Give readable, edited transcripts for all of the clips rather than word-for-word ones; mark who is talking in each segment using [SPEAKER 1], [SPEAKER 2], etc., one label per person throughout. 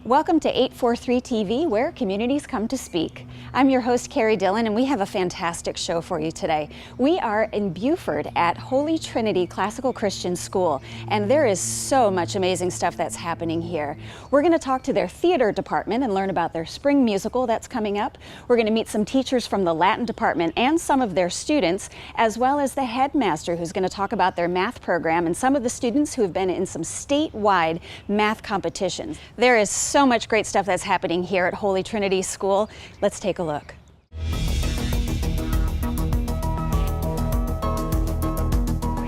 [SPEAKER 1] Welcome to 843 TV, where communities come to speak. I'm your host, Carrie Dillon, and we have a fantastic show for you today. We are in Beaufort at Holy Trinity Classical Christian School, and there is so much amazing stuff that's happening here. We're going to talk to their theater department and learn about their spring musical that's coming up. We're going to meet some teachers from the Latin department and some of their students, as well as the headmaster who's going to talk about their math program and some of the students who have been in some statewide math competitions. There is so much great stuff that's happening here at Holy Trinity School. Let's take a look.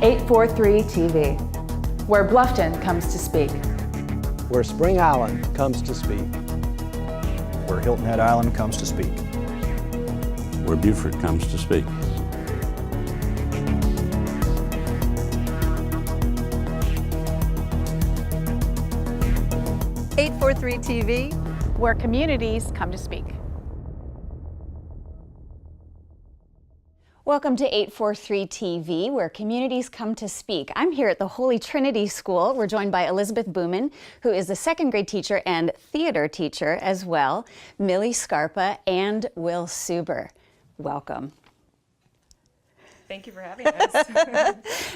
[SPEAKER 2] WHHI-TV TV, where Bluffton comes to speak.
[SPEAKER 3] Where Spring Island comes to speak.
[SPEAKER 4] Where Hilton Head Island comes to speak.
[SPEAKER 5] Where Beaufort comes to speak.
[SPEAKER 2] WHHI-TV TV, where communities come to speak.
[SPEAKER 1] Welcome to 843 TV, where communities come to speak. I'm here at the Holy Trinity School. We're joined by Elizabeth Booman, who is the second grade teacher and theater teacher as well, Millie Scarpa, and Will Suber. Welcome.
[SPEAKER 6] Thank you for having us.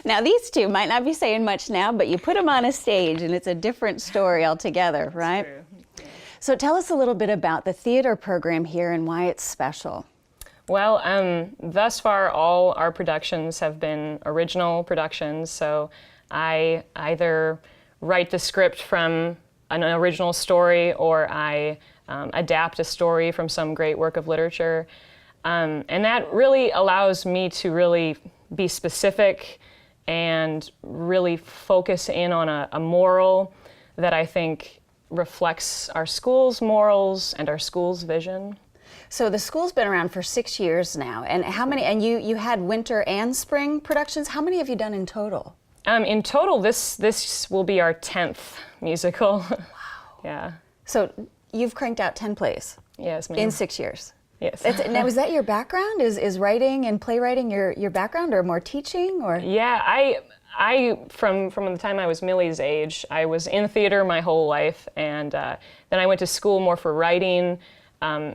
[SPEAKER 1] Now, these two might not be saying much now, but you put them on a stage and it's a different story altogether, right?
[SPEAKER 6] True. Yeah.
[SPEAKER 1] So tell us a little bit about the theater program here and why it's special.
[SPEAKER 6] Well, thus far, all our productions have been original productions, so I either write the script from an original story or I adapt a story from some great work of literature. And that really allows me to really be specific and really focus in on a moral that I think reflects our school's morals and our school's vision.
[SPEAKER 1] So the school's been around for 6 years now, and how many? And you had winter and spring productions. How many have you done in total?
[SPEAKER 6] In total, this will be our 10th musical. Wow. Yeah.
[SPEAKER 1] So you've cranked out 10 plays.
[SPEAKER 6] Yes, ma'am.
[SPEAKER 1] In 6 years.
[SPEAKER 6] Yes.
[SPEAKER 1] Now, is that your background? Is writing and playwriting your background, or more teaching, or?
[SPEAKER 6] Yeah, I from the time I was Millie's age, I was in theater my whole life, and then I went to school more for writing.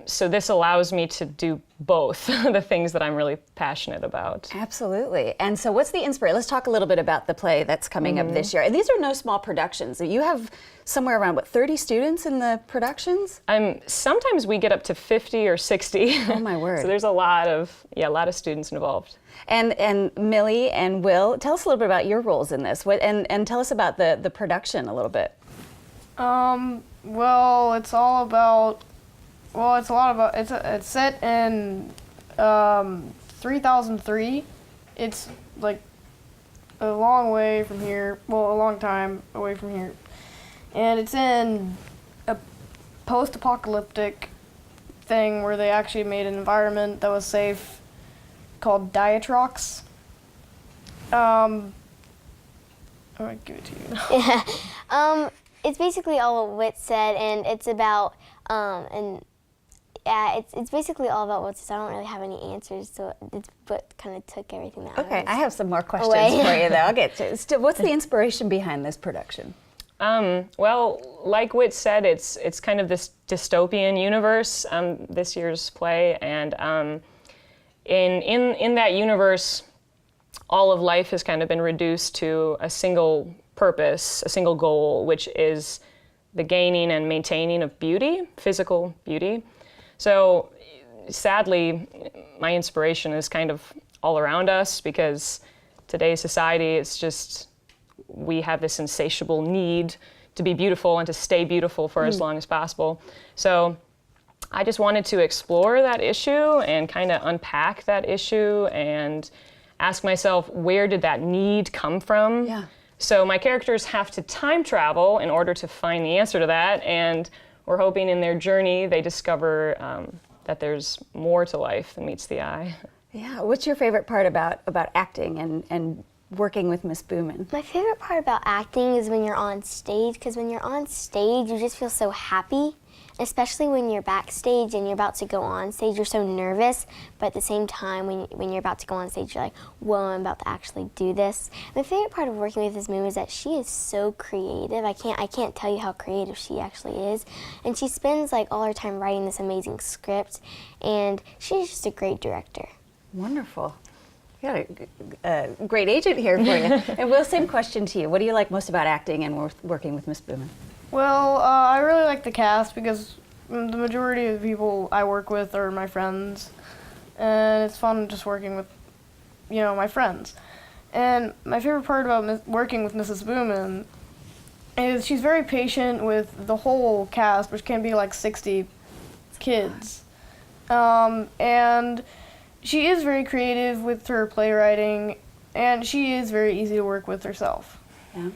[SPEAKER 6] So this allows me to do both the things that I'm really passionate about.
[SPEAKER 1] Absolutely. And so what's the inspiration? Let's talk a little bit about the play that's coming up this year. And these are no small productions. You have somewhere around, 30 students in the productions?
[SPEAKER 6] Sometimes we get up to 50 or 60.
[SPEAKER 1] Oh my word.
[SPEAKER 6] So there's a lot of students involved.
[SPEAKER 1] And Millie and Will, tell us a little bit about your roles in this. And tell us about the production a little bit.
[SPEAKER 7] Well, it's a lot about, it's set in 3003. It's like a long way from here, a long time away from here. And it's in a post-apocalyptic thing where they actually made an environment that was safe called Diatrox. I'm gonna give it to you now.
[SPEAKER 8] Yeah. It's basically all what Whit said, and it's about, it's basically all about what. So I don't really have any answers, so it's what kind of took everything that.
[SPEAKER 1] Okay, I have some more questions for you, though. I'll get to it. What's the inspiration behind this production?
[SPEAKER 6] Well, like Whit said, it's kind of this dystopian universe. This year's play, and in that universe, all of life has kind of been reduced to a single purpose, a single goal, which is the gaining and maintaining of beauty, physical beauty. So sadly, my inspiration is kind of all around us, because today's society, it's just, we have this insatiable need to be beautiful and to stay beautiful for as long as possible. So I just wanted to explore that issue and kind of unpack that issue and ask myself, where did that need come from?
[SPEAKER 1] Yeah.
[SPEAKER 6] So my characters have to time travel in order to find the answer to that, and we're hoping in their journey they discover that there's more to life than meets the eye.
[SPEAKER 1] Yeah. What's your favorite part about acting and working with Miss Booman?
[SPEAKER 8] My favorite part about acting is when you're on stage, because when you're on stage, you just feel so happy, especially when you're backstage and you're about to go on stage. You're so nervous, but at the same time, when you're about to go on stage, you're like, whoa, I'm about to actually do this. My favorite part of working with Miss Booman is that she is so creative. I can't tell you how creative she actually is. And she spends like all her time writing this amazing script, and she's just a great director.
[SPEAKER 1] Wonderful. You got a great agent here for you. And Will, same question to you. What do you like most about acting and working with Miss Booman?
[SPEAKER 7] Well, I really like the cast because the majority of the people I work with are my friends, and it's fun just working with, my friends. And my favorite part about working with Mrs. Booman is she's very patient with the whole cast, which can be like 60 kids. And she is very creative with her playwriting, and she is very easy to work with herself.
[SPEAKER 1] Yeah.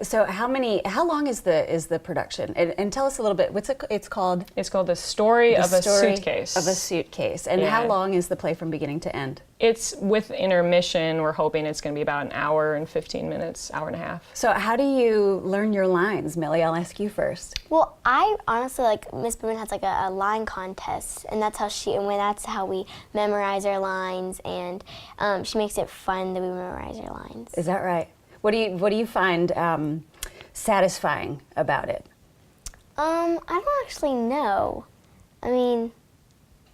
[SPEAKER 1] So how long is the production? And tell us a little bit. It's called?
[SPEAKER 6] It's called The Story of a Suitcase.
[SPEAKER 1] Of a Suitcase. And
[SPEAKER 6] yeah.
[SPEAKER 1] How long is the play from beginning to end?
[SPEAKER 6] It's with intermission. We're hoping it's going to be about an hour and 15 minutes, hour and a half.
[SPEAKER 1] So how do you learn your lines? Millie, I'll ask you first.
[SPEAKER 8] Well, I honestly, Miss Booman has like a line contest, and that's how we memorize our lines, and she makes it fun that we memorize our lines.
[SPEAKER 1] Is that right? What do you find satisfying about it?
[SPEAKER 8] I don't actually know. I mean,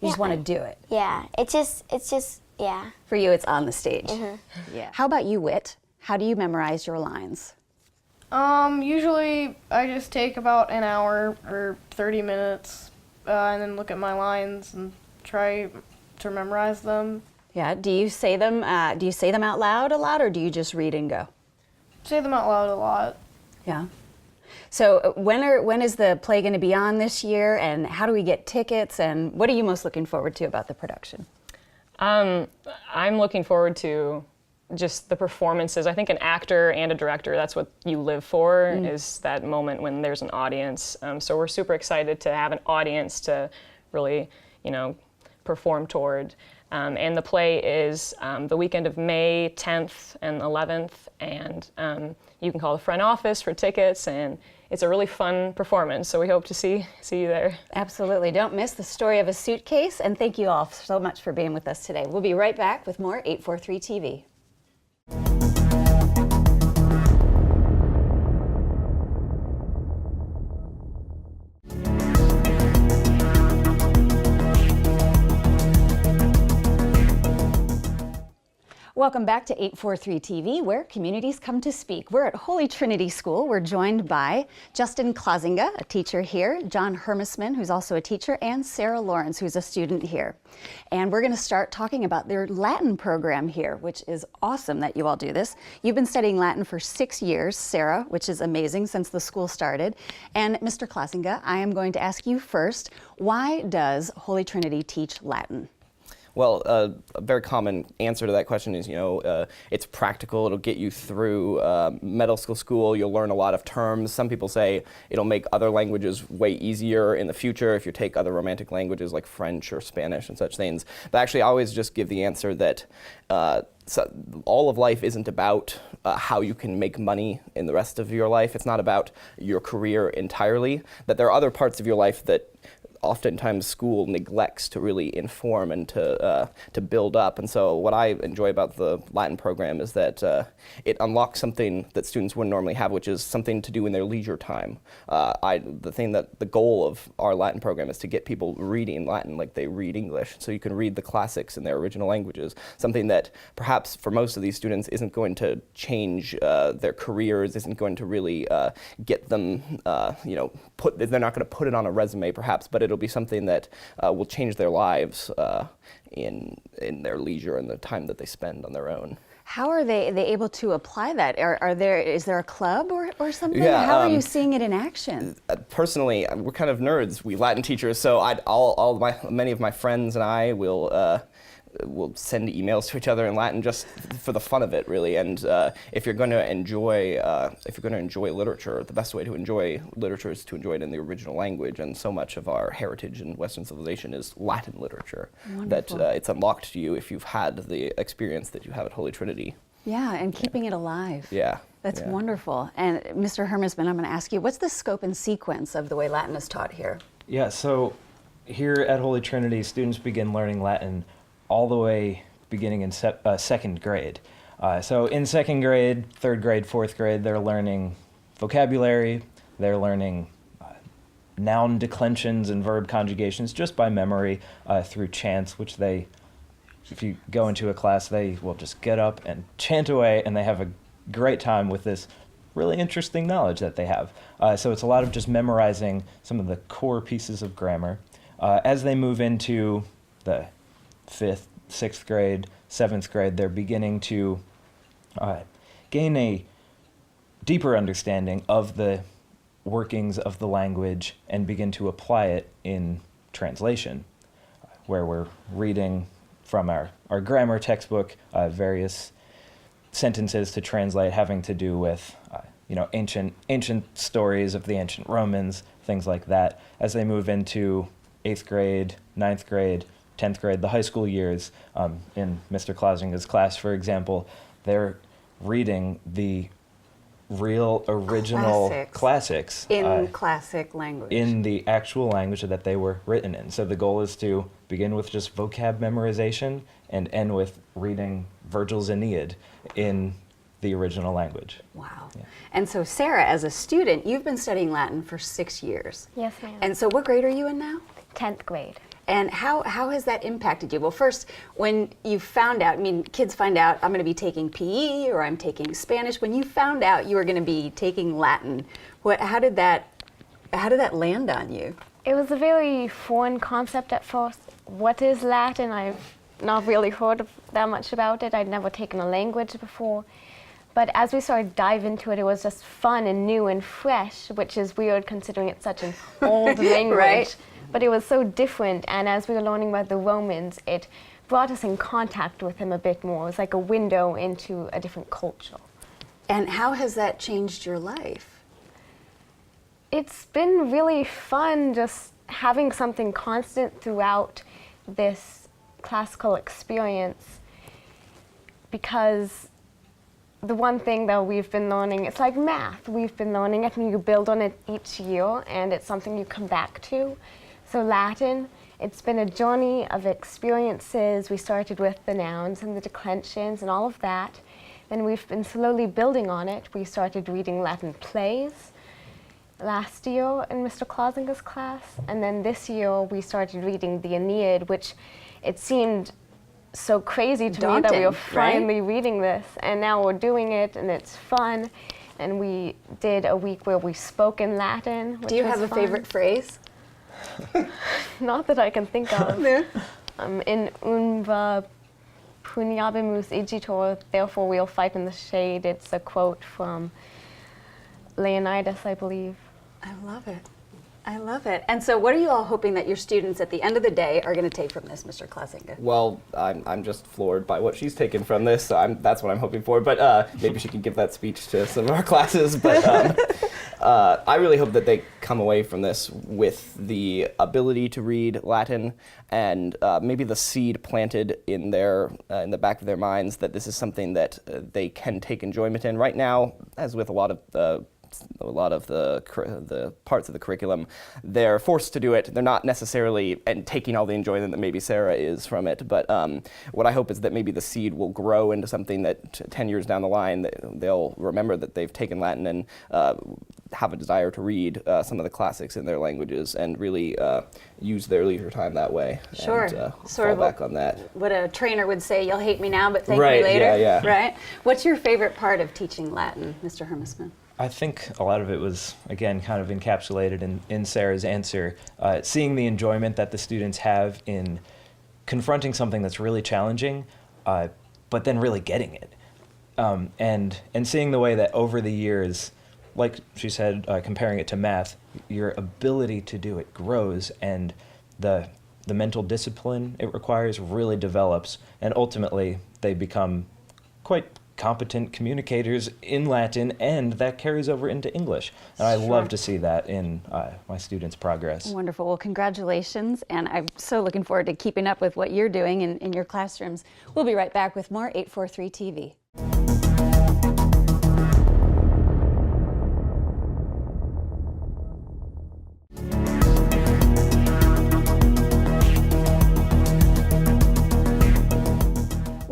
[SPEAKER 1] you just want to do it.
[SPEAKER 8] Yeah, it's just yeah.
[SPEAKER 1] For you, it's on the stage.
[SPEAKER 8] Mm-hmm.
[SPEAKER 1] Yeah. How about you, Whit? How do you memorize your lines?
[SPEAKER 7] Usually I just take about an hour or 30 minutes and then look at my lines and try to memorize them.
[SPEAKER 1] Yeah. Do you say them? Do you say them out loud a lot, or do you just read and go?
[SPEAKER 7] Say them out loud a lot.
[SPEAKER 1] Yeah. So when is the play going to be on this year, and how do we get tickets, and what are you most looking forward to about the production?
[SPEAKER 6] I'm looking forward to just the performances. I think an actor and a director, that's what you live for, is that moment when there's an audience. So we're super excited to have an audience to really, perform toward. And the play is the weekend of May 10th and 11th, and you can call the front office for tickets, and it's a really fun performance, so we hope to see you there.
[SPEAKER 1] Absolutely. Don't miss The Story of a Suitcase, and thank you all so much for being with us today. We'll be right back with more 843 TV. Welcome back to 843 TV, where communities come to speak. We're at Holy Trinity School. We're joined by Justin Klazinga, a teacher here, John Hermisman, who's also a teacher, and Sarah Lawrence, who's a student here. And we're going to start talking about their Latin program here, which is awesome that you all do this. You've been studying Latin for 6 years, Sarah, which is amazing since the school started. And Mr. Klazinga, I am going to ask you first, why does Holy Trinity teach Latin?
[SPEAKER 9] Well, a very common answer to that question is, it's practical. It'll get you through middle school. You'll learn a lot of terms. Some people say it'll make other languages way easier in the future if you take other Romantic languages like French or Spanish and such things. But actually, I always just give the answer that all of life isn't about how you can make money in the rest of your life. It's not about your career entirely. That there are other parts of your life that oftentimes school neglects to really inform and to build up. And so what I enjoy about the Latin program is that it unlocks something that students wouldn't normally have, which is something to do in their leisure time. The goal of our Latin program is to get people reading Latin like they read English, so you can read the classics in their original languages, something that perhaps for most of these students isn't going to change their careers, isn't going to really get them, they're not going to put it on a resume perhaps, but it'll be something that will change their lives in their leisure and the time that they spend on their own.
[SPEAKER 1] How are they able to apply that? Is there a club or something?
[SPEAKER 9] Yeah,
[SPEAKER 1] How are you seeing it in action?
[SPEAKER 9] Personally, we're kind of nerds, we Latin teachers, so many of my friends and I will send emails to each other in Latin just for the fun of it, really. And if you're going to enjoy literature, the best way to enjoy literature is to enjoy it in the original language. And so much of our heritage in Western civilization is Latin literature. Wonderful. That it's unlocked to you if you've had the experience that you have at Holy Trinity.
[SPEAKER 1] Yeah, and keeping it alive.
[SPEAKER 9] Yeah.
[SPEAKER 1] That's
[SPEAKER 9] yeah.
[SPEAKER 1] wonderful. And Mr. Hermesman, I'm going to ask you, what's the scope and sequence of the way Latin is taught here?
[SPEAKER 10] Yeah, so here at Holy Trinity, students begin learning Latin all the way beginning in second grade. So in second grade, third grade, fourth grade, they're learning vocabulary, they're learning noun declensions and verb conjugations just by memory through chants, which they, if you go into a class, they will just get up and chant away, and they have a great time with this really interesting knowledge that they have. So it's a lot of just memorizing some of the core pieces of grammar. As they move into the 5th, 6th grade, 7th grade, they're beginning to gain a deeper understanding of the workings of the language and begin to apply it in translation, where we're reading from our grammar textbook various sentences to translate having to do with ancient stories of the ancient Romans, things like that. As they move into 8th grade, 9th grade, 10th grade, the high school years, in Mr. Klausinger's class, for example, they're reading the real original classics
[SPEAKER 1] in classic language.
[SPEAKER 10] In the actual language that they were written in. So the goal is to begin with just vocab memorization and end with reading Virgil's Aeneid in the original language.
[SPEAKER 1] Wow.
[SPEAKER 10] Yeah.
[SPEAKER 1] And so Sarah, as a student, you've been studying Latin for 6 years.
[SPEAKER 8] Yes, ma'am.
[SPEAKER 1] And so what grade are you in now?
[SPEAKER 8] 10th grade.
[SPEAKER 1] And how has that impacted you? Well, first, when you found out, kids find out I'm going to be taking PE or I'm taking Spanish. When you found out you were going to be taking Latin, how did that land on you?
[SPEAKER 11] It was a very foreign concept at first. What is Latin? I've not really heard that much about it. I'd never taken a language before. But as we started to dive into it, it was just fun and new and fresh, which is weird considering it's such an old language.
[SPEAKER 1] Right.
[SPEAKER 11] But it was so different, and as we were learning about the Romans, it brought us in contact with them a bit more. It was like a window into a different culture.
[SPEAKER 1] And how has that changed your life?
[SPEAKER 11] It's been really fun just having something constant throughout this classical experience, because the one thing that we've been learning, it's like math. We've been learning it and you build on it each year, and it's something you come back to. So Latin, it's been a journey of experiences. We started with the nouns and the declensions and all of that. Then we've been slowly building on it. We started reading Latin plays last year in Mr. Klausinger's class. And then this year we started reading the Aeneid, which it seemed so crazy to me that we were finally reading this. And now we're doing it and it's fun. And we did a week where we spoke in Latin, which
[SPEAKER 1] Do you have a favorite phrase?
[SPEAKER 11] Not that I can think of. In unva puniabimus igitor, therefore we'll fight in the shade. It's a quote from Leonidas, I believe.
[SPEAKER 1] I love it. I love it. And so what are you all hoping that your students at the end of the day are going to take from this, Mr. Klausinger?
[SPEAKER 9] Well, I'm just floored by what she's taken from this, so that's what I'm hoping for. But maybe she can give that speech to some of our classes. But I really hope that they come away from this with the ability to read Latin and maybe the seed planted in the back of their minds that this is something that they can take enjoyment in. Right now, as with a lot of the parts of the curriculum, they're forced to do it. They're not necessarily taking all the enjoyment that maybe Sarah is from it, but what I hope is that maybe the seed will grow into something that 10 years down the line, they'll remember that they've taken Latin and have a desire to read some of the classics in their languages and really use their leisure time that way.
[SPEAKER 1] Sure.
[SPEAKER 9] And
[SPEAKER 1] sort
[SPEAKER 9] fall
[SPEAKER 1] of
[SPEAKER 9] back on that.
[SPEAKER 1] What a trainer would say, you'll hate me now, but thank
[SPEAKER 9] Right,
[SPEAKER 1] me later.
[SPEAKER 9] yeah.
[SPEAKER 1] Right? What's your favorite part of teaching Latin, Mr. Hermesman?
[SPEAKER 10] I think a lot of it was, again, kind of encapsulated in Sarah's answer. Seeing the enjoyment that the students have in confronting something that's really challenging, but then really getting it. And seeing the way that over the years, like she said, comparing it to math, your ability to do it grows, and the mental discipline it requires really develops, and ultimately they become quite competent communicators in Latin, and that carries over into English. And I love to see that in my students' progress.
[SPEAKER 1] Wonderful. Well, congratulations, and I'm so looking forward to keeping up with what you're doing in your classrooms. We'll be right back with more 843 TV.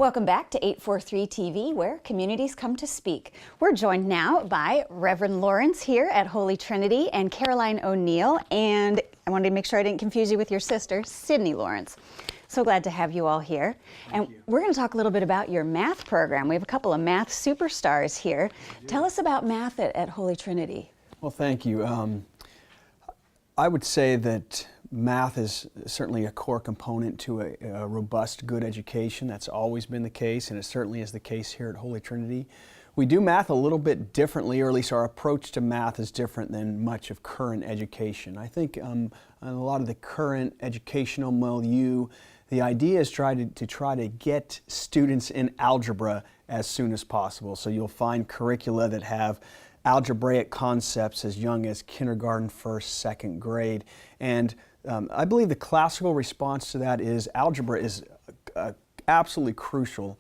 [SPEAKER 1] Welcome back to 843 TV, where communities come to speak. We're joined now by Reverend Lawrence here at Holy Trinity and Caroline O'Neill, and I wanted to make sure I didn't confuse you with your sister, Sydney Lawrence. So glad to have you all here. And we're going to talk a little bit about your math program. We have a couple of math superstars here. Tell us about math at Holy Trinity.
[SPEAKER 3] Well, thank you. I would say that math is certainly a core component to a robust, good education. That's always been the case, and it certainly is the case here at Holy Trinity. We do math a little bit differently, or at least our approach to math is different than much of current education. I think in a lot of the current educational milieu, the idea is to try to get students in algebra as soon as possible. So you'll find curricula that have algebraic concepts as young as kindergarten, first, second grade. And I believe the classical response to that is algebra is absolutely crucial,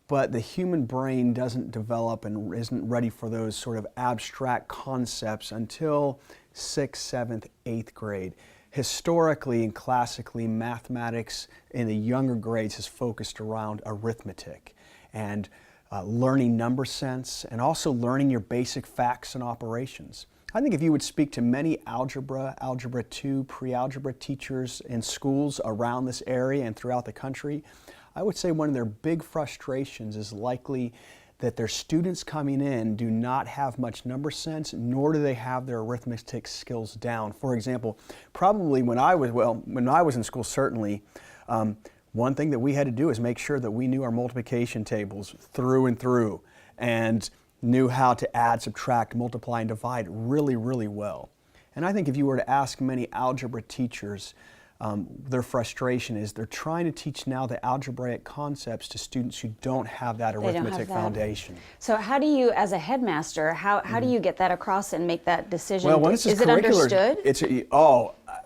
[SPEAKER 3] but the human brain doesn't develop and isn't ready for those sort of abstract concepts until 6th, 7th, 8th grade. Historically and classically, mathematics in the younger grades has focused around arithmetic and learning number sense, and also learning your basic facts and operations. I think if you would speak to many algebra, Algebra 2, pre-algebra teachers in schools around this area and throughout the country, I would say one of their big frustrations is likely that their students coming in do not have much number sense, nor do they have their arithmetic skills down. For example, probably when I was in school, certainly, one thing that we had to do is make sure that we knew our multiplication tables through and through, and knew how to add, subtract, multiply, and divide really, really well. And I think if you were to ask many algebra teachers, their frustration is they're trying to teach now the algebraic concepts to students who don't have that arithmetic foundation.
[SPEAKER 1] So how do you, as a headmaster, how do you get that across and make that decision?
[SPEAKER 3] Well, when it's
[SPEAKER 1] is it understood?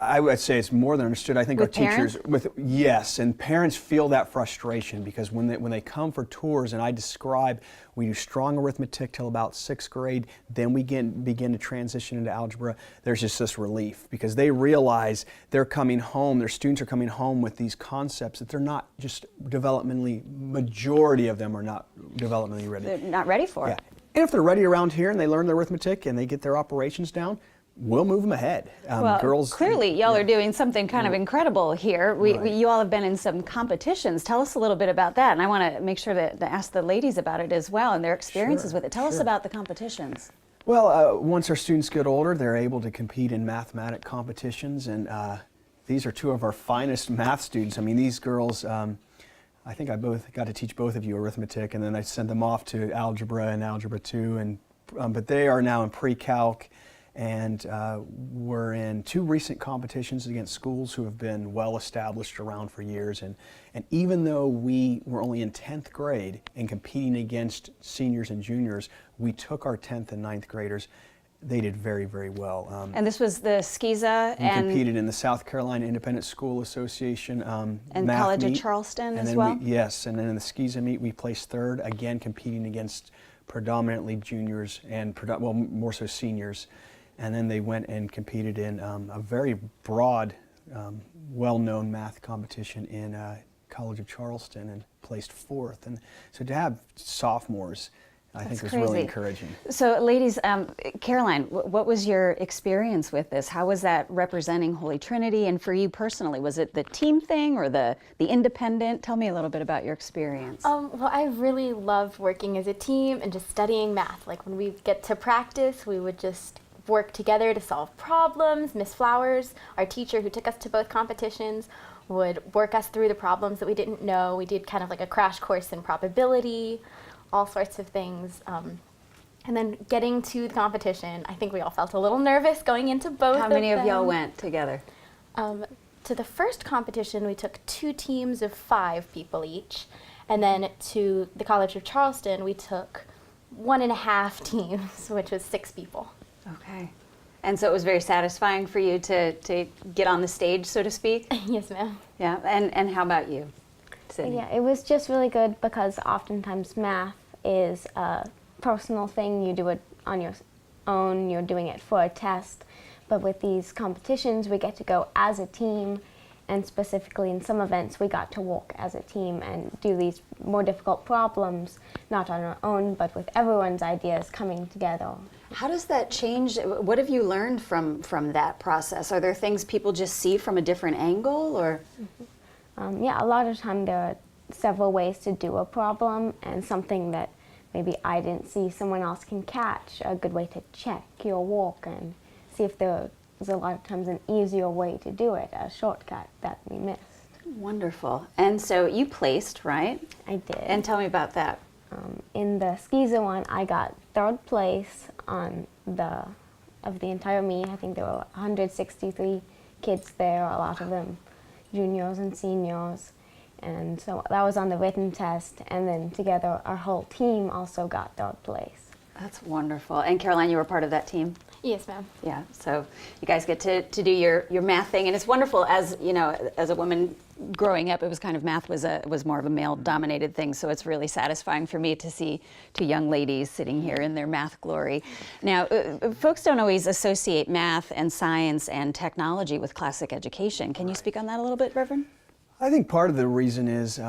[SPEAKER 3] I would say it's more than understood. I think
[SPEAKER 1] with
[SPEAKER 3] our teachers, yes, and parents feel that frustration because when they come for tours and I describe, we do strong arithmetic till about 6th grade, then we begin to transition into algebra, there's just this relief because they realize they're coming home, their students are coming home with these concepts that they're not just developmentally, majority of them are not developmentally ready.
[SPEAKER 1] They're not ready for it.
[SPEAKER 3] And if they're ready around here and they learn their arithmetic and they get their operations down, we'll move them ahead.
[SPEAKER 1] Well,
[SPEAKER 3] girls,
[SPEAKER 1] clearly y'all are doing something kind of incredible here. You all have been in some competitions. Tell us a little bit about that. And I want to make sure to ask the ladies about it as well and their experiences with it. Tell us about the competitions.
[SPEAKER 3] Well, once our students get older, they're able to compete in mathematic competitions. And these are two of our finest math students. I mean, these girls, I think I got to teach both of you arithmetic, and then I sent them off to algebra and algebra 2. And but they are now in pre-calc. And we're in 2 recent competitions against schools who have been well established around for years. And even though we were only in 10th grade and competing against seniors and juniors, we took our 10th and 9th graders. They did very, very well.
[SPEAKER 1] And this was the SCISA
[SPEAKER 3] we competed in the South Carolina Independent School Association
[SPEAKER 1] and
[SPEAKER 3] math
[SPEAKER 1] College
[SPEAKER 3] meet.
[SPEAKER 1] of Charleston
[SPEAKER 3] and
[SPEAKER 1] as well?
[SPEAKER 3] Yes, and then in the SCISA meet we placed 3rd, again competing against predominantly juniors and more so seniors. And then they went and competed in a very broad, well-known math competition in College of Charleston and placed 4th. And so to have sophomores, I think was really encouraging.
[SPEAKER 1] So ladies, Caroline, what was your experience with this? How was that representing Holy Trinity? And for you personally, was it the team thing or the independent? Tell me a little bit about your experience.
[SPEAKER 12] Well, I really loved working as a team and just studying math. Like when we get to practice, we would just work together to solve problems. Miss Flowers, our teacher who took us to both competitions, would work us through the problems that we didn't know. We did kind of like a crash course in probability, all sorts of things. And then getting to the competition, I think we all felt a little nervous going into both of them.
[SPEAKER 1] How many of y'all went together?
[SPEAKER 12] To the first competition, we took 2 teams of 5 people each. And then to the College of Charleston, we took 1.5 teams, which was 6 people.
[SPEAKER 1] Okay. And so it was very satisfying for you to get on the stage, so to speak?
[SPEAKER 12] Yes, ma'am.
[SPEAKER 1] Yeah, and how about you, Sydney?
[SPEAKER 11] Yeah, it was just really good because oftentimes math is a personal thing. You do it on your own, you're doing it for a test. But with these competitions, we get to go as a team And specifically in some events, we got to walk as a team and do these more difficult problems, not on our own, but with everyone's ideas coming together.
[SPEAKER 1] How does that change? What have you learned from that process? Are there things people just see from a different angle, or?
[SPEAKER 11] Yeah, a lot of time there are several ways to do a problem, and something that maybe I didn't see someone else can catch, a good way to check your walk and see if there's a lot of times an easier way to do it, a shortcut that we missed.
[SPEAKER 1] Wonderful. And so you placed, right?
[SPEAKER 11] I did.
[SPEAKER 1] And tell me about that.
[SPEAKER 11] In the skeezer one, I got 3rd place of the entire meet. I think there were 163 kids there, a lot of them juniors and seniors. And so that was on the written test, and then together our whole team also got 3rd place.
[SPEAKER 1] That's wonderful. And Caroline, you were part of that team?
[SPEAKER 12] Yes, ma'am.
[SPEAKER 1] Yeah, so you guys get to do your math thing, and it's wonderful. As you know, as a woman growing up, it was kind of math was more of a male-dominated thing. So it's really satisfying for me to see 2 young ladies sitting here in their math glory. Now, folks don't always associate math and science and technology with classic education. Can you speak on that a little bit, Reverend?
[SPEAKER 3] I think part of the reason is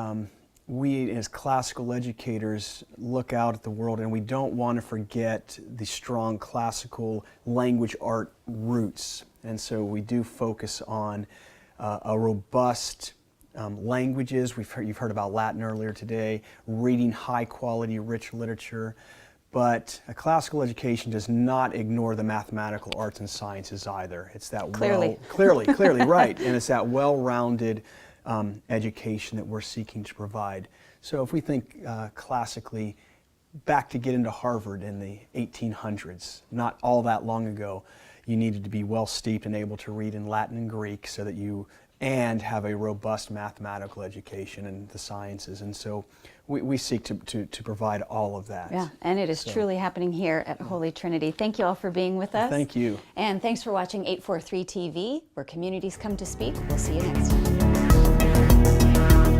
[SPEAKER 3] we as classical educators look out at the world, and we don't want to forget the strong classical language art roots. And so we do focus on a robust languages. You've heard about Latin earlier today, reading high quality, rich literature. But a classical education does not ignore the mathematical arts and sciences either. It's that clearly right, and it's that well-rounded education that we're seeking to provide. So if we think classically back to get into Harvard in the 1800s, not all that long ago, you needed to be well steeped and able to read in Latin and Greek so that and have a robust mathematical education and the sciences. And so we seek to provide all of that.
[SPEAKER 1] Yeah, and it is truly happening here at Holy Trinity. Thank you all for being with us.
[SPEAKER 3] Thank you.
[SPEAKER 1] And thanks for watching 843 TV, where communities come to speak. We'll see you next time.